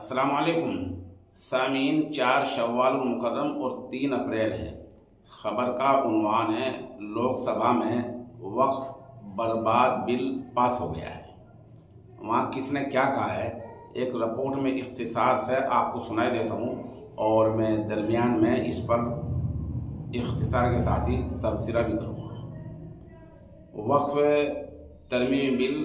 السلام علیکم سامعین، 4 شوال المکرم اور 3 اپریل ہے۔ خبر کا عنوان ہے لوک سبھا میں وقف برباد بل پاس ہو گیا ہے۔ وہاں کس نے کیا کہا ہے، ایک رپورٹ میں اختصار سے آپ کو سنائی دیتا ہوں اور میں درمیان میں اس پر اختصار کے ساتھ ہی تبصرہ بھی کروں گا۔ وقف ترمیمی بل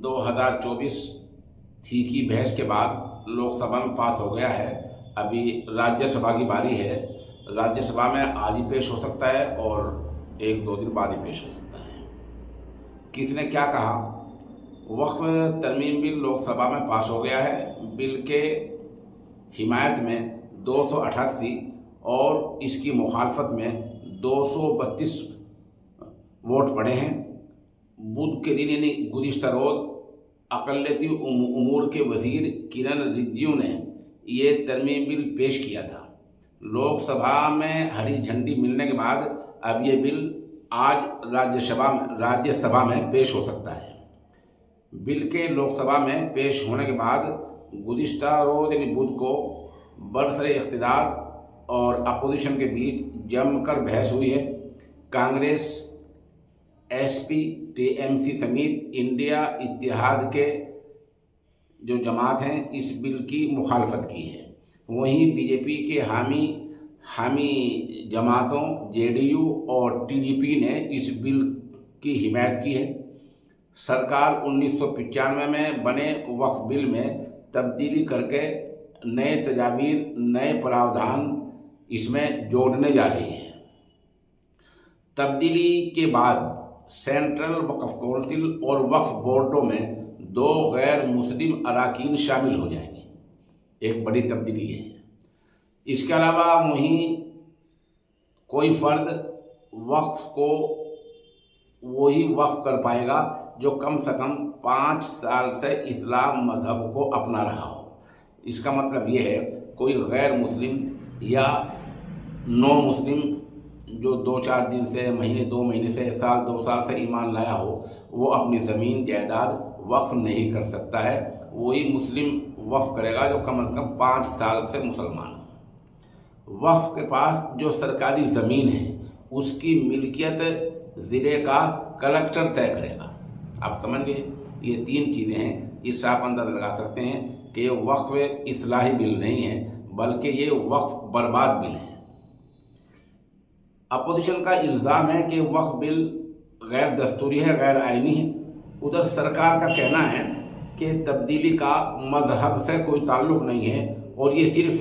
2024 تھی کی بحث کے بعد لوک سبھا میں پاس ہو گیا ہے۔ ابھی راجیہ سبھا کی باری ہے۔ راجیہ سبھا میں آج ہی پیش ہو سکتا ہے اور 1-2 دن بعد ہی پیش ہو سکتا ہے۔ کس نے کیا کہا؟ وقف ترمیم بل لوک سبھا میں پاس ہو گیا ہے۔ بل کے حمایت میں 288 اور اس کی مخالفت میں 232 ووٹ پڑے ہیں۔ بدھ کے دن یعنی گزشتہ روز اقلیتی امور کے وزیر کرن رجیجو نے یہ ترمیم بل پیش کیا تھا۔ لوک سبھا میں ہری جھنڈی ملنے کے بعد اب یہ بل آج راجیہ سبھا میں پیش ہو سکتا ہے۔ بل کے لوک سبھا میں پیش ہونے کے بعد گزشتہ روز یعنی بدھ کو برسر اقتدار اور اپوزیشن کے بیچ جم کر بحث ہوئی ہے۔ Congress, S P, T M C سمیت انڈیا اتحاد کے جو جماعت ہیں اس بل کی مخالفت کی ہے۔ وہیں بی جے پی کے حامی جماعتوں جے ڈی یو اور ٹی ڈی پی نے اس بل کی حمایت کی ہے۔ سرکار 1995 میں بنے وقف بل میں تبدیلی کر کے نئے تجاویز، نئے پراودھان اس میں جوڑنے جا رہی ہے۔ تبدیلی کے بعد سینٹرل وقف کونسل اور وقف بورڈوں میں 2 غیر مسلم اراکین شامل ہو جائیں گے۔ ایک بڑی تبدیلی یہ ہے۔ اس کے علاوہ وہیں کوئی فرد وقف کو وہی وقف کر پائے گا جو کم سے کم 5 سال سے اسلام مذہب کو اپنا رہا ہو۔ اس کا مطلب یہ ہے کوئی غیر مسلم یا نو مسلم جو 2-4 دن سے، مہینے 2 مہینے سے، سال 2 سال سے ایمان لایا ہو، وہ اپنی زمین جائیداد وقف نہیں کر سکتا ہے۔ وہی مسلم وقف کرے گا جو کم از کم 5 سال سے مسلمان ہو۔ وقف کے پاس جو سرکاری زمین ہے اس کی ملکیت ضلع کا کلکٹر طے کرے گا۔ آپ سمجھ گئے؟ یہ 3 چیزیں ہیں۔ اس سے آپ اندازہ لگا سکتے ہیں کہ یہ وقف اصلاحی بل نہیں ہے بلکہ یہ وقف برباد بل ہے۔ اپوزیشن کا الزام ہے کہ وقف بل غیر دستوری ہے، غیر آئینی ہے۔ ادھر سرکار کا کہنا ہے کہ تبدیلی کا مذہب سے کوئی تعلق نہیں ہے اور یہ صرف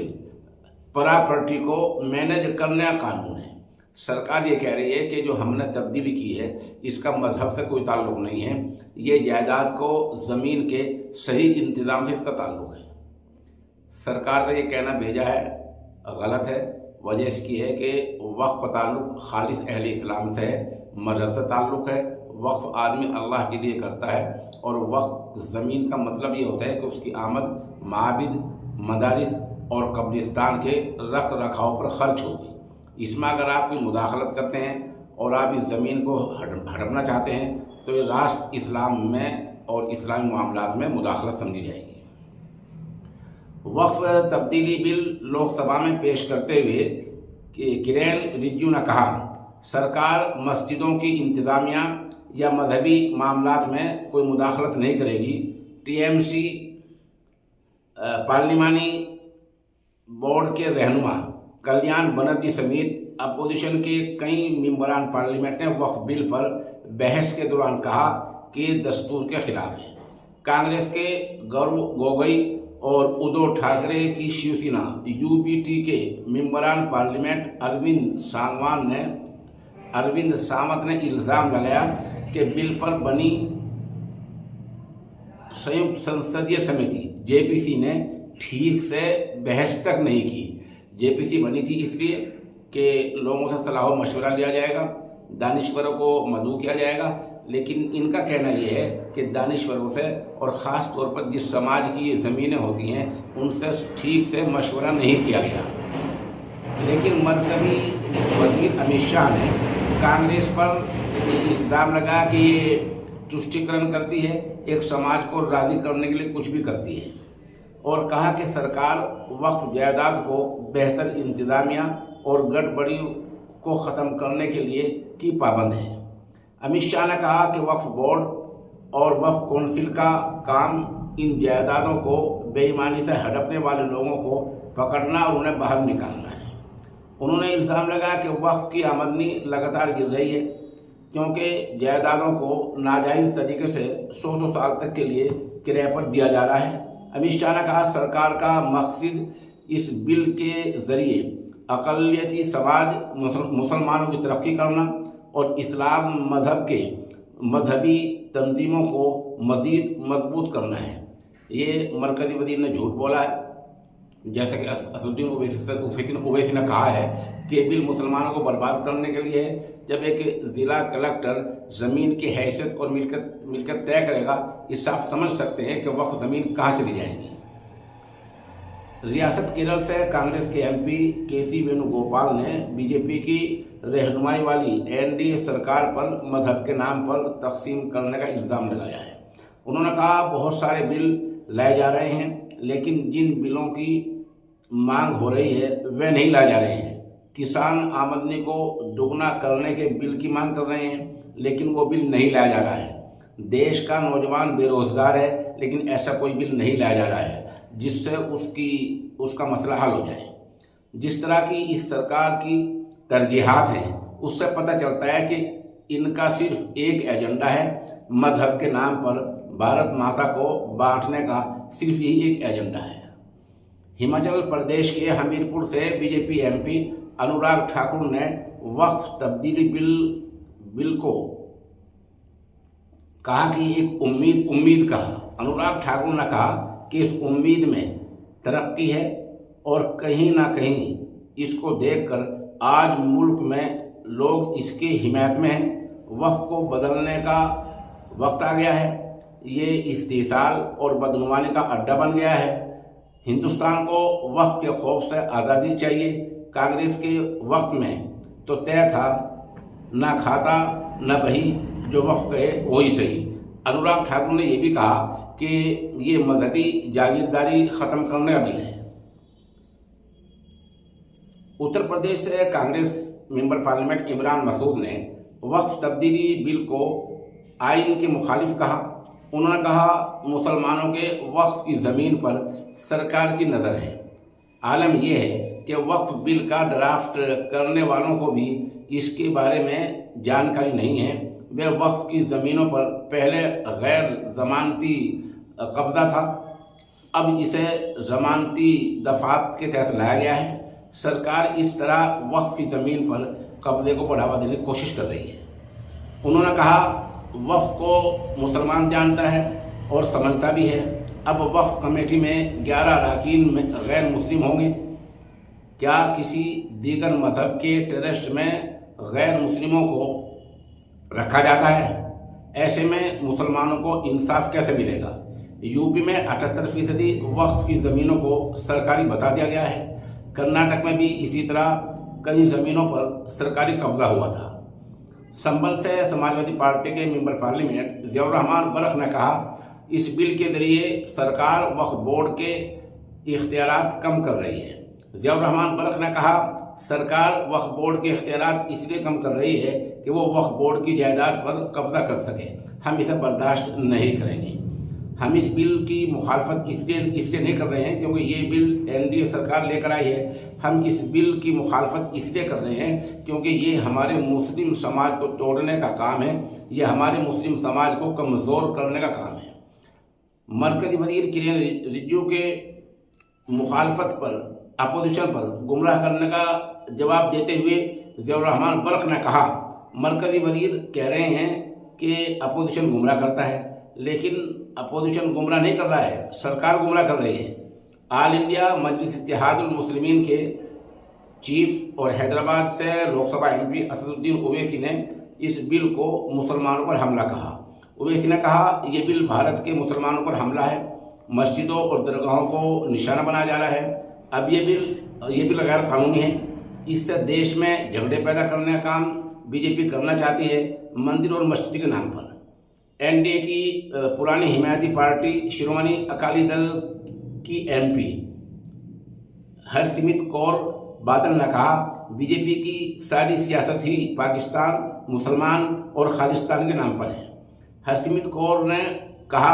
پراپرٹی کو مینیج کرنے کا قانون ہے۔ سرکار یہ کہہ رہی ہے کہ جو ہم نے تبدیلی کی ہے اس کا مذہب سے کوئی تعلق نہیں ہے، یہ جائیداد کو زمین کے صحیح انتظام سے اس کا تعلق ہے۔ سرکار کا یہ کہنا بھیجا ہے غلط ہے۔ وجہ اس کی ہے کہ وقف کا تعلق خالص اہل اسلام سے ہے، مذہب سے تعلق ہے۔ وقف آدمی اللہ کے لیے کرتا ہے اور وقف زمین کا مطلب یہ ہوتا ہے کہ اس کی آمد معابد، مدارس اور قبرستان کے رکھ رکھاؤ پر خرچ ہوگی۔ اس میں اگر آپ کوئی مداخلت کرتے ہیں اور آپ اس زمین کو ہڑپنا چاہتے ہیں تو یہ راست اسلام میں اور اسلامی معاملات میں مداخلت سمجھی جائے گی۔ وقف تبدیلی بل لوک سبھا میں پیش کرتے ہوئے کرن رجیجو نے کہا، سرکار مسجدوں کی انتظامیہ یا مذہبی معاملات میں کوئی مداخلت نہیں کرے گی۔ ٹی ایم سی پارلیمانی بورڈ کے رہنما کلیان بنرجی سمیت اپوزیشن کے کئی ممبران پارلیمنٹ نے وقف بل پر بحث کے دوران کہا کہ یہ دستور کے خلاف ہے۔ کانگریس کے گورو گوگوئی اور ادھو ٹھاکرے کی Shiv Sena U P T کے ممبران پارلیمنٹ اروند سامت نے الزام لگایا کہ بل پر بنی سیونکت سنسدیہ سمیتی جے پی سی نے ٹھیک سے بحث تک نہیں کی۔ جے پی سی بنی تھی اس لیے کہ لوگوں سے صلاح و مشورہ لیا جائے گا، دانشوروں کو مدعو کیا جائے گا، لیکن ان کا کہنا یہ ہے کہ دانشوروں سے اور خاص طور پر جس سماج کی یہ زمینیں ہوتی ہیں ان سے ٹھیک سے مشورہ نہیں کیا گیا۔ لیکن مرکزی وزیر امت شاہ نے کانگریس پر یہ الزام لگایا کہ یہ تشدد کرتی ہے، ایک سماج کو راضی کرنے کے لیے کچھ بھی کرتی ہے۔ اور کہا کہ سرکار وقف جائیداد کو بہتر انتظامیہ اور گڑبڑی کو ختم کرنے کے لیے کی پابند ہے۔ امت شاہ نے کہا کہ وقف بورڈ اور وقف کونسل کا کام ان جائیدادوں کو بے ایمانی سے ہڑپنے والے لوگوں کو پکڑنا اور انہیں باہر نکالنا ہے۔ انہوں نے الزام لگایا کہ وقف کی آمدنی لگاتار گر رہی ہے کیونکہ جائیدادوں کو ناجائز طریقے سے 100 سال تک کے لیے کرائے پر دیا جا رہا ہے۔ امت شاہ نے کہا سرکار کا مقصد اس بل کے ذریعے اقلیتی سماج مسلمانوں کی ترقی کرنا اور اسلام مذہب کے مذہبی تنظیموں کو مزید مضبوط کرنا ہے۔ یہ مرکزی وزیر نے جھوٹ بولا ہے، جیسا کہ اسدالدین اویسی نے کہا ہے کہ بل مسلمانوں کو برباد کرنے کے لیے ہے۔ جب ایک ضلع کلکٹر زمین کی حیثیت اور ملکت طے کرے گا، اس سے آپ سمجھ سکتے ہیں کہ وقف زمین کہاں چلی جائے گی۔ ریاست کیرل سے کانگریس کے ایم پی کے سی وینو گوپال نے بی جے پی کی رہنمائی والی NDA سرکار پر مذہب کے نام پر تقسیم کرنے کا الزام لگایا ہے۔ انہوں نے کہا بہت سارے بل لائے جا رہے ہیں لیکن جن بلوں کی مانگ ہو رہی ہے وہ نہیں لائے جا رہے ہیں۔ کسان آمدنی کو دوگنا کرنے کے بل کی مانگ کر رہے ہیں لیکن وہ بل نہیں لایا جا رہا ہے۔ دیش کا نوجوان بے روزگار ہے لیکن ایسا کوئی بل نہیں لایا جا رہا ہے جس سے اس کا مسئلہ حل ہو جائے۔ جس طرح کی اس سرکار کی ترجیحات ہیں اس سے پتہ چلتا ہے کہ ان کا صرف ایک ایجنڈا ہے، مذہب کے نام پر بھارت ماتا کو بانٹنے کا صرف یہی ایک ایجنڈا ہے۔ ہماچل پردیش کے ہمیرپور سے B J P M P Anurag Thakur نے وقف تبدیلی بل کو کہا کہ ایک امید کہا۔ انوراگ ٹھاکر نے کہا کہ اس امید میں ترقی ہے اور کہیں نہ کہیں اس کو دیکھ کر آج ملک میں لوگ اس کی حمایت میں ہیں۔ وقف کو بدلنے کا وقت آ گیا ہے، یہ استحصال اور بدعنوانی کا اڈا بن گیا ہے۔ ہندوستان کو وقف کے خوف سے آزادی چاہیے۔ کانگریس کے وقت میں تو طے تھا نہ کھاتا نہ بہی، جو وقف کہے وہی صحیح۔ انوراگ ٹھاکر نے یہ بھی کہا کہ یہ مذہبی جاگیرداری ختم کرنے کا بل ہے۔ اتر پردیش سے کانگریس ممبر پارلیمنٹ عمران مسعود نے وقف تبدیلی بل کو آئین کے مخالف کہا۔ انہوں نے کہا مسلمانوں کے وقف کی زمین پر سرکار کی نظر ہے۔ عالم یہ ہے کہ وقف بل کا ڈرافٹ کرنے والوں کو بھی اس کے بارے میں جانکاری نہیں ہے۔ وہ وقف کی زمینوں پر پہلے غیر ضمانتی قبضہ تھا، اب اسے ضمانتی دفعات کے تحت لایا گیا ہے۔ سرکار اس طرح وقف کی زمین پر قبضے کو بڑھاوا دینے کی کوشش کر رہی ہے۔ انہوں نے کہا وقف کو مسلمان جانتا ہے اور سمجھتا بھی ہے۔ اب وقف کمیٹی میں 11 اراکین میں غیر مسلم ہوں گے۔ کیا کسی دیگر مذہب کے ٹرسٹ میں غیر مسلموں کو رکھا جاتا ہے؟ ایسے میں مسلمانوں کو انصاف کیسے ملے گا؟ یو پی میں 78% وقف کی زمینوں کو سرکاری بتا دیا گیا ہے۔ کرناٹک میں بھی اسی طرح کئی زمینوں پر سرکاری قبضہ ہوا تھا۔ سنبل سے سماجوادی پارٹی کے ممبر پارلیمنٹ ضیاء الرحمان برق نے کہا اس بل کے ذریعے سرکار وقف بورڈ کے اختیارات کم کر رہی ہے۔ ضیاء الرحمان برق نے کہا سرکار وقف بورڈ کے اختیارات اس لیے کم کر رہی ہے کہ وہ وقف بورڈ کی جائیداد پر قبضہ کر سکے۔ ہم اسے برداشت نہیں کریں گے۔ ہم اس بل کی مخالفت اس لیے نہیں کر رہے ہیں کیونکہ یہ بل NDA سرکار لے کر آئی ہے۔ ہم اس بل کی مخالفت اس لیے کر رہے ہیں کیونکہ یہ ہمارے مسلم سماج کو توڑنے کا کام ہے، یہ ہمارے مسلم سماج کو کمزور کرنے کا کام ہے۔ مرکزی وزیر کرن رجیجو کے مخالفت پر اپوزیشن پر گمراہ کرنے کا جواب دیتے ہوئے ضیاء الرحمان برق نے کہا مرکزی وزیر کہہ رہے ہیں کہ اپوزیشن گمراہ کرتا ہے، لیکن اپوزیشن گمراہ نہیں کر رہا ہے، سرکار گمراہ کر رہی ہے۔ آل انڈیا مجلس اتحاد المسلمین کے چیف اور حیدرآباد سے لوک سبھا MP اسدالدین اویسی نے اس بل کو مسلمانوں پر حملہ کہا۔ اویسی نے کہا یہ بل بھارت کے مسلمانوں پر حملہ ہے، مسجدوں اور درگاہوں کو نشانہ بنایا جا رہا ہے۔ اب یہ بل غیر قانونی ہے، اس سے دیش میں جھگڑے پیدا کرنے کا کام BJP کرنا چاہتی ہے مندر اور مسجد کے نام پر۔ NDA کی پرانی حمایتی پارٹی شرومنی اکالی دل کی MP ہرسمت کور بادل نے کہا BJP کی ساری سیاست ہی پاکستان، مسلمان اور خالصتان کے نام پر ہے۔ ہرسمت کور نے کہا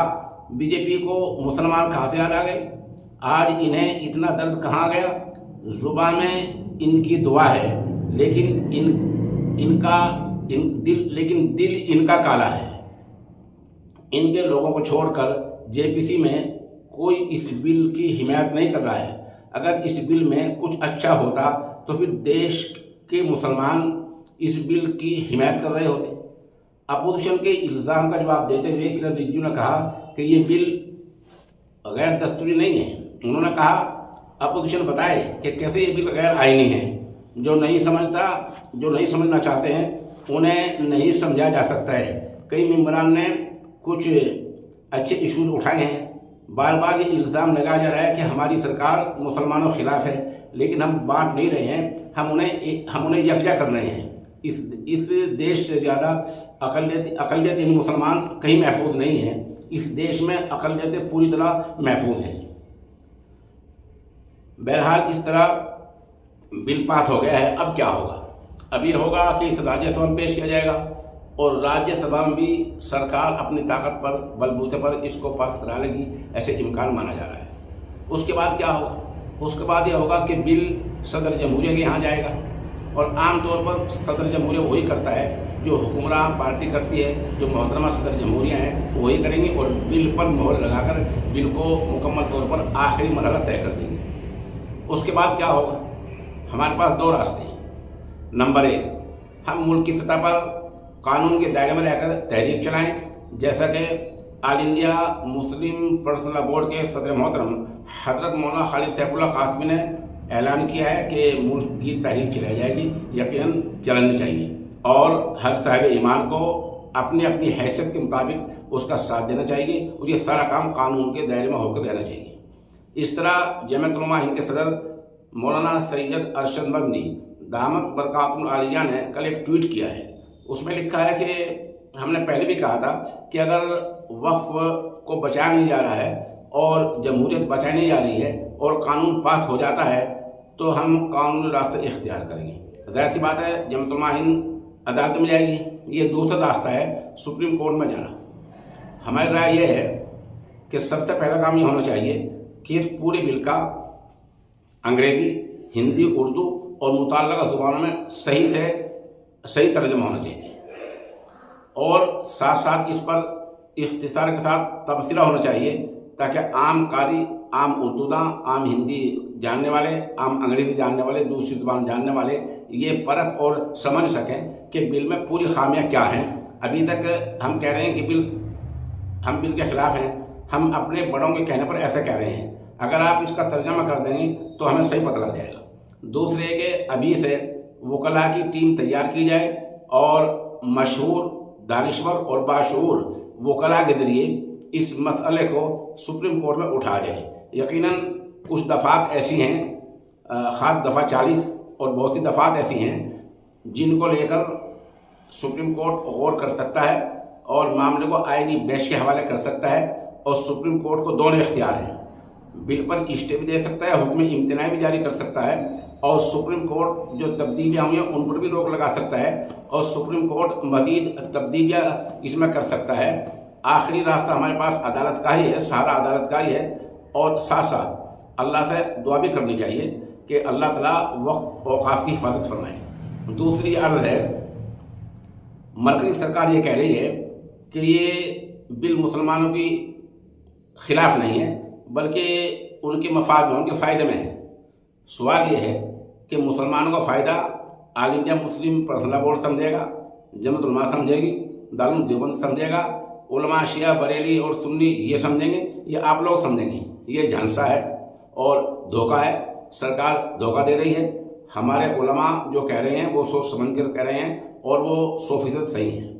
BJP کو مسلمان کہاں سے یاد آ گئے؟ آج انہیں اتنا درد کہاں گیا؟ زبان میں ان کی دعا ہے لیکن دل ان کا کالا ہے۔ ان کے لوگوں کو چھوڑ کر JPC میں کوئی اس بل کی حمایت نہیں کر رہا ہے۔ اگر اس بل میں کچھ اچھا ہوتا تو پھر دیش کے مسلمان اس بل کی حمایت کر رہے ہوتے۔ اپوزیشن کے الزام کا جواب دیتے ہوئے کرن رجیجو نے کہا کہ یہ بل غیر دستوری نہیں ہے۔ انہوں نے کہا اپوزیشن بتائے کہ کیسے یہ بل غیر آئینی ہے۔ جو نہیں سمجھنا چاہتے ہیں انہیں نہیں سمجھا جا سکتا ہے۔ کئی ممبران نے کچھ اچھے ایشوز اٹھائے ہیں۔ بار بار یہ الزام لگایا جا رہا ہے کہ ہماری سرکار مسلمانوں کے خلاف ہے، لیکن ہم بانٹ نہیں رہے ہیں، ہم انہیں یکجا کر رہے ہیں۔ اس دیش سے زیادہ اقلیت یعنی مسلمان کہیں محفوظ نہیں ہیں۔ اس دیش میں اقلیتیں پوری طرح محفوظ ہیں۔ بہرحال اس طرح بل پاس ہو گیا ہے۔ اب کیا ہوگا؟ اب یہ ہوگا کہ اس راجیہ سبھا میں پیش کیا جائے گا اور راجیہ سبھا میں بھی سرکار اپنی طاقت پر بل بوتے پر اس کو پاس کرا لے گی، ایسے امکان مانا جا رہا ہے۔ اس کے بعد کیا ہوگا؟ اس کے بعد یہ ہوگا کہ بل صدر جمہوریہ کے یہاں جائے گا اور عام طور پر صدر جمہوریہ وہی کرتا ہے جو حکمراں پارٹی کرتی ہے، جو محترمہ صدر جمہوریہ ہیں وہی کریں گی اور بل پر مہر لگا کر بل کو مکمل طور پر آخری مرحلہ طے کر دیں گے۔ اس کے بعد کیا ہوگا؟ ہمارے پاس دو راستے ہیں۔ نمبر 1، ہم ملک کی سطح پر قانون کے دائرے میں رہ کر تحریک چلائیں، جیسا کہ آل انڈیا مسلم پرسنل بورڈ کے صدر محترم حضرت مولانا خالد سیف اللہ قاسمی نے اعلان کیا ہے کہ ملک کی تحریک چلائی جائے گی، یقیناً چلانی چاہیے اور ہر صاحب ایمان کو اپنی حیثیت کے مطابق اس کا ساتھ دینا چاہیے اور یہ سارا کام قانون کے دائرے میں ہو کر رہنا چاہیے۔ اس طرح جمعیت علماء ہند کے صدر مولانا سید ارشد مدنی دامت برکاتہ العالیہ نے کل ایک ٹویٹ کیا ہے۔ اس میں لکھا ہے کہ ہم نے پہلے بھی کہا تھا کہ اگر وقف کو بچایا نہیں جا رہا ہے اور جمہوریت بچائی نہیں جا رہی ہے اور قانون پاس ہو جاتا ہے تو ہم قانونی راستے اختیار کریں گے۔ ظاہر سی بات ہے جمعیت علماء ہند عدالت میں جائے گی۔ یہ دوسرا راستہ ہے سپریم کورٹ میں جانا۔ ہماری رائے یہ ہے کہ سب سے پہلا کام یہ ہونا چاہیے کہ اس پورے بل کا انگریزی، ہندی، اردو اور متعلقہ زبانوں میں صحیح ترجمہ ہونا چاہیے اور ساتھ ساتھ اس پر اختصار کے ساتھ تبصرہ ہونا چاہیے تاکہ عام قاری، عام اردو داں، عام ہندی جاننے والے، عام انگریزی جاننے والے، دوسری زبان جاننے والے یہ پرکھ اور سمجھ سکیں کہ بل میں پوری خامیاں کیا ہیں۔ ابھی تک ہم کہہ رہے ہیں کہ ہم بل کے خلاف ہیں، ہم اپنے بڑوں کے کہنے پر ایسا کہہ رہے ہیں۔ اگر آپ اس کا ترجمہ کر دیں گے تو ہمیں صحیح پتہ لگ جائے گا۔ دوسرے کہ ابھی سے وکلاء کی ٹیم تیار کی جائے اور مشہور، دانشور اور باشعور وکلاء کے ذریعے اس مسئلے کو سپریم کورٹ میں اٹھایا جائے۔ یقیناً کچھ دفعات ایسی ہیں، خاص دفعہ 40 اور بہت سی دفعات ایسی ہیں جن کو لے کر سپریم کورٹ غور کر سکتا ہے اور معاملے کو آئینی بحث کے حوالے کر سکتا ہے اور سپریم کورٹ کو دونوں اختیار ہیں۔ بل پر اسٹے بھی دے سکتا ہے، حکم امتناع بھی جاری کر سکتا ہے اور سپریم کورٹ جو تبدیلیاں ہوئی ہیں ان پر بھی روک لگا سکتا ہے اور سپریم کورٹ مزید تبدیلیاں اس میں کر سکتا ہے۔ آخری راستہ ہمارے پاس عدالت کا ہی ہے، سہارا عدالت کا ہی ہے اور ساتھ ساتھ اللہ سے دعا بھی کرنی چاہیے کہ اللہ تعالیٰ وقف اوقاف کی حفاظت فرمائے۔ دوسری عرض ہے، مرکزی سرکار یہ کہہ رہی ہے کہ یہ بل مسلمانوں کی خلاف نہیں ہے بلکہ ان کے مفاد میں، ان کے فائدے میں ہے۔ سوال یہ ہے کہ مسلمانوں کا فائدہ آل انڈیا مسلم پرسنل بورڈ سمجھے گا، جمعیت علماء سمجھے گی، دارالعلوم دیوبند سمجھے گا، علماء شیعہ بریلی اور سنی یہ سمجھیں گے، یہ آپ لوگ سمجھیں گے؟ یہ جھنسا ہے اور دھوکہ ہے۔ سرکار دھوکہ دے رہی ہے۔ ہمارے علماء جو کہہ رہے ہیں وہ سوچ سمجھ کر کہہ رہے ہیں اور وہ 100% صحیح ہیں۔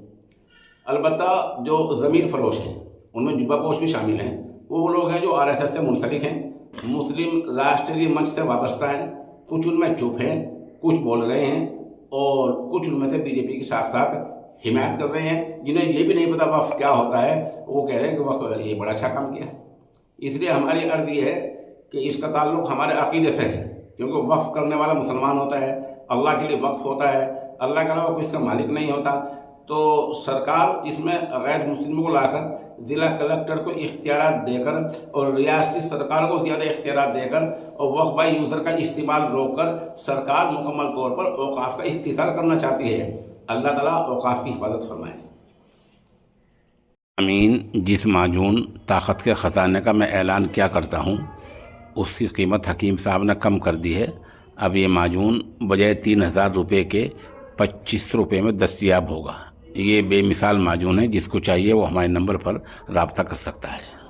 البتہ جو ضمیر فروش ہیں ان میں جبہ پوش بھی شامل ہیں، وہ لوگ ہیں جو RSS سے منسلک ہیں، مسلم راشٹری منچ سے وابستہ ہیں۔ کچھ ان میں چپ ہیں، کچھ بول رہے ہیں اور کچھ ان میں سے BJP کی صاف صاف حمایت کر رہے ہیں، جنہیں یہ بھی نہیں پتا وقف کیا ہوتا ہے۔ وہ کہہ رہے ہیں کہ وقف یہ بڑا اچھا کام کیا ہے۔ اس لیے ہماری عرض یہ ہے کہ اس کا تعلق ہمارے عقیدے سے ہے، کیونکہ وقف کرنے والا مسلمان ہوتا ہے، اللہ کے لیے وقف ہوتا ہے، اللہ کے علاوہ کوئی اس کا مالک نہیں ہوتا۔ تو سرکار اس میں غیر مسلموں کو لا کر ضلع کلکٹر کو اختیارات دے کر اور ریاستی سرکار کو زیادہ اختیارات دے کر اور وقف بائی یوزر کا استعمال روک کر سرکار مکمل طور پر اوقاف کا استحصال کرنا چاہتی ہے۔ اللہ تعالیٰ اوقاف کی حفاظت فرمائے۔ امین، جس معجون طاقت کے خزانے کا میں اعلان کیا کرتا ہوں اس کی قیمت حکیم صاحب نے کم کر دی ہے۔ اب یہ معجون بجائے 3000 روپے کے 25 روپے میں دستیاب ہوگا۔ یہ بے مثال معجون ہے، جس کو چاہیے وہ ہمارے نمبر پر رابطہ کر سکتا ہے۔